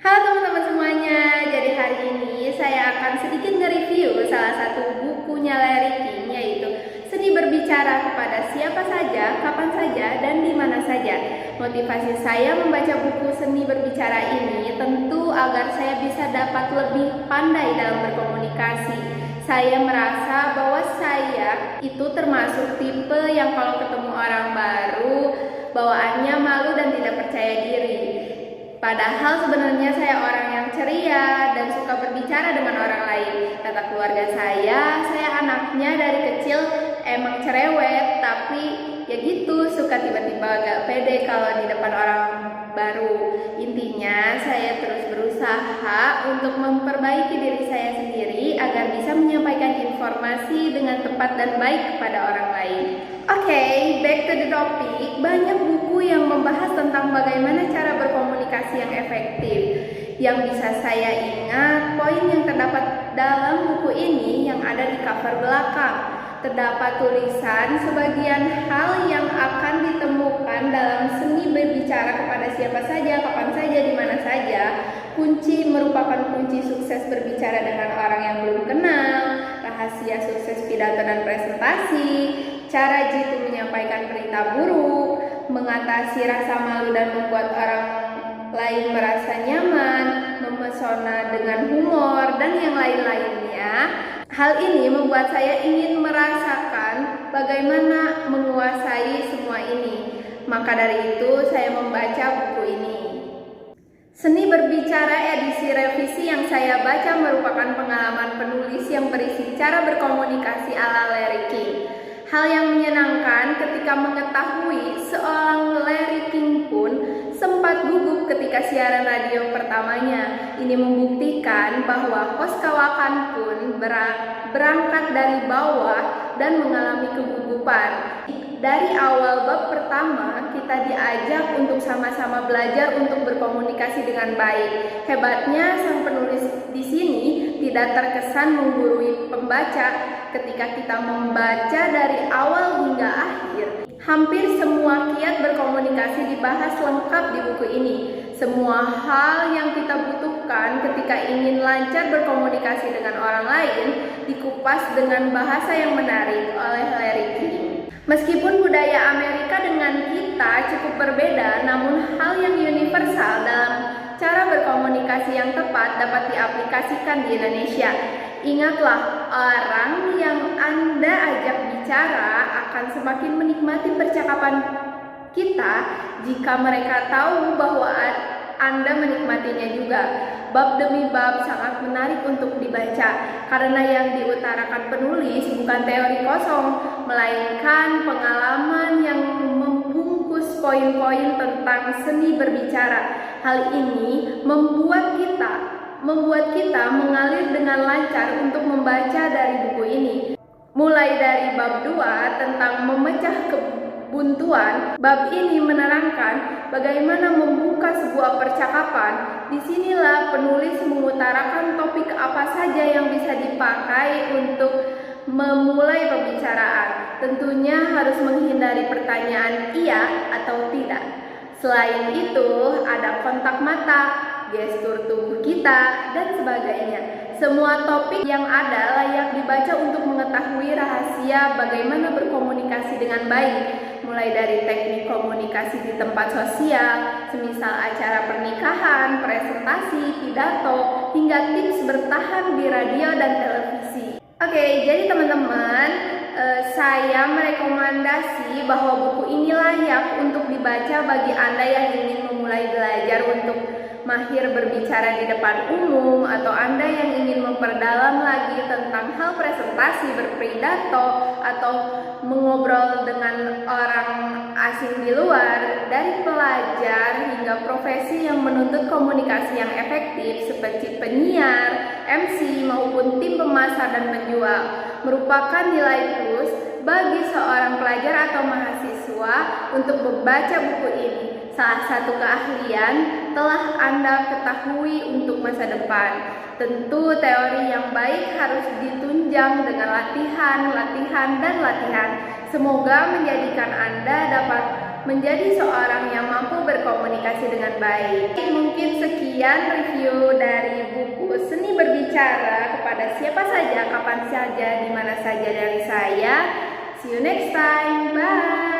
Halo teman-teman semuanya, jadi hari ini saya akan sedikit nge-review salah satu bukunya Larry King, yaitu Seni Berbicara Kepada Siapa Saja, Kapan Saja, dan di Mana Saja. Motivasi saya membaca buku Seni Berbicara ini tentu agar saya bisa dapat lebih pandai dalam berkomunikasi. Saya merasa bahwa saya itu termasuk tipe yang kalau ketemu orang baru, bawaannya malu dan tidak percaya diri. Padahal sebenarnya saya orang yang ceria dan suka berbicara dengan orang lain. Kata keluarga saya anaknya dari kecil emang cerewet, tapi ya gitu, suka tiba-tiba agak pede kalau di depan orang baru. Intinya saya terus berusaha untuk memperbaiki diri saya sendiri agar bisa menyampaikan informasi dengan tepat dan baik kepada orang lain. Oke, back to the topic. Banyak buku yang membahas tentang bagaimana cara berkomunikasi yang efektif. Yang bisa saya ingat, poin yang terdapat dalam buku ini yang ada di cover belakang. Terdapat tulisan sebagian hal yang akan ditemukan dalam seni berbicara kepada siapa saja, kapan saja, di mana saja. Kunci merupakan kunci sukses berbicara dengan orang yang belum kenal, rahasia sukses pidato dan presentasi, cara jitu menyampaikan berita buruk, mengatasi rasa malu dan membuat orang lain merasa nyaman, memesona dengan humor, dan yang lain-lainnya. Hal ini membuat saya ingin merasakan bagaimana menguasai semua ini. Maka dari itu saya membaca buku ini. Seni Berbicara edisi revisi yang saya baca merupakan pengalaman penulis yang berisi cara berkomunikasi ala Larry King. Hal yang menyenangkan ketika mengetahui seorang Larry King pun sempat gugup ketika siaran radio pertamanya. Ini membuktikan bahwa host kawakan pun berangkat dari bawah dan mengalami kegugupan. Dari awal bab pertama, kita diajak untuk sama-sama belajar untuk berkomunikasi dengan baik. Hebatnya sang penulis di sini tidak terkesan menggurui pembaca ketika kita membaca dari awal hingga akhir. Hampir semua kiat berkomunikasi dibahas lengkap di buku ini. Semua hal yang kita butuhkan ketika ingin lancar berkomunikasi dengan orang lain dikupas dengan bahasa yang menarik oleh Larry King. Meskipun budaya Amerika dengan kita cukup berbeda, namun hal yang universal dalam cara berkomunikasi yang tepat dapat diaplikasikan di Indonesia. Ingatlah, orang yang Anda ajak bicara akan semakin menikmati percakapan kita jika mereka tahu bahwa Anda menikmatinya juga. Bab demi bab sangat menarik untuk dibaca karena yang diutarakan penulis bukan teori kosong, melainkan pengalaman yang membungkus poin-poin tentang seni berbicara. Hal ini membuat kita mengalir dengan lancar untuk membaca dari buku ini. Mulai dari bab 2 tentang memecah kebuntuan, bab ini menerangkan bagaimana membuka sebuah percakapan. Disinilah penulis mengutarakan topik apa saja yang bisa dipakai untuk memulai pembicaraan. Tentunya harus menghindari pertanyaan iya atau tidak. Selain itu, ada kontak mata, gestur tubuh kita, dan sebagainya. Semua topik yang ada layak dibaca untuk mengetahui rahasia bagaimana berkomunikasi dengan baik, mulai dari teknik komunikasi di tempat sosial, semisal acara pernikahan, presentasi, pidato, hingga tips bertahan di radio dan televisi. Oke, jadi teman-teman, saya merekomendasi bahwa buku ini layak untuk dibaca bagi Anda yang ingin memulai belajar untuk mahir berbicara di depan umum, atau Anda yang ingin memperdalam lagi tentang hal presentasi, berpidato, atau mengobrol dengan orang asing di luar, dari pelajar hingga profesi yang menuntut komunikasi yang efektif seperti penyiar, MC, maupun tim pemasar dan penjual. Merupakan nilai plus bagi seorang pelajar atau mahasiswa untuk membaca buku ini. Salah satu keahlian telah Anda ketahui untuk masa depan. Tentu teori yang baik harus ditunjang dengan latihan, dan latihan. Semoga menjadikan Anda dapat menjadi seorang yang mampu berkomunikasi dengan baik. Mungkin sekian sekian review dari buku Seni Berbicara kepada siapa saja, kapan saja, di mana saja dari saya. See you next time. Bye.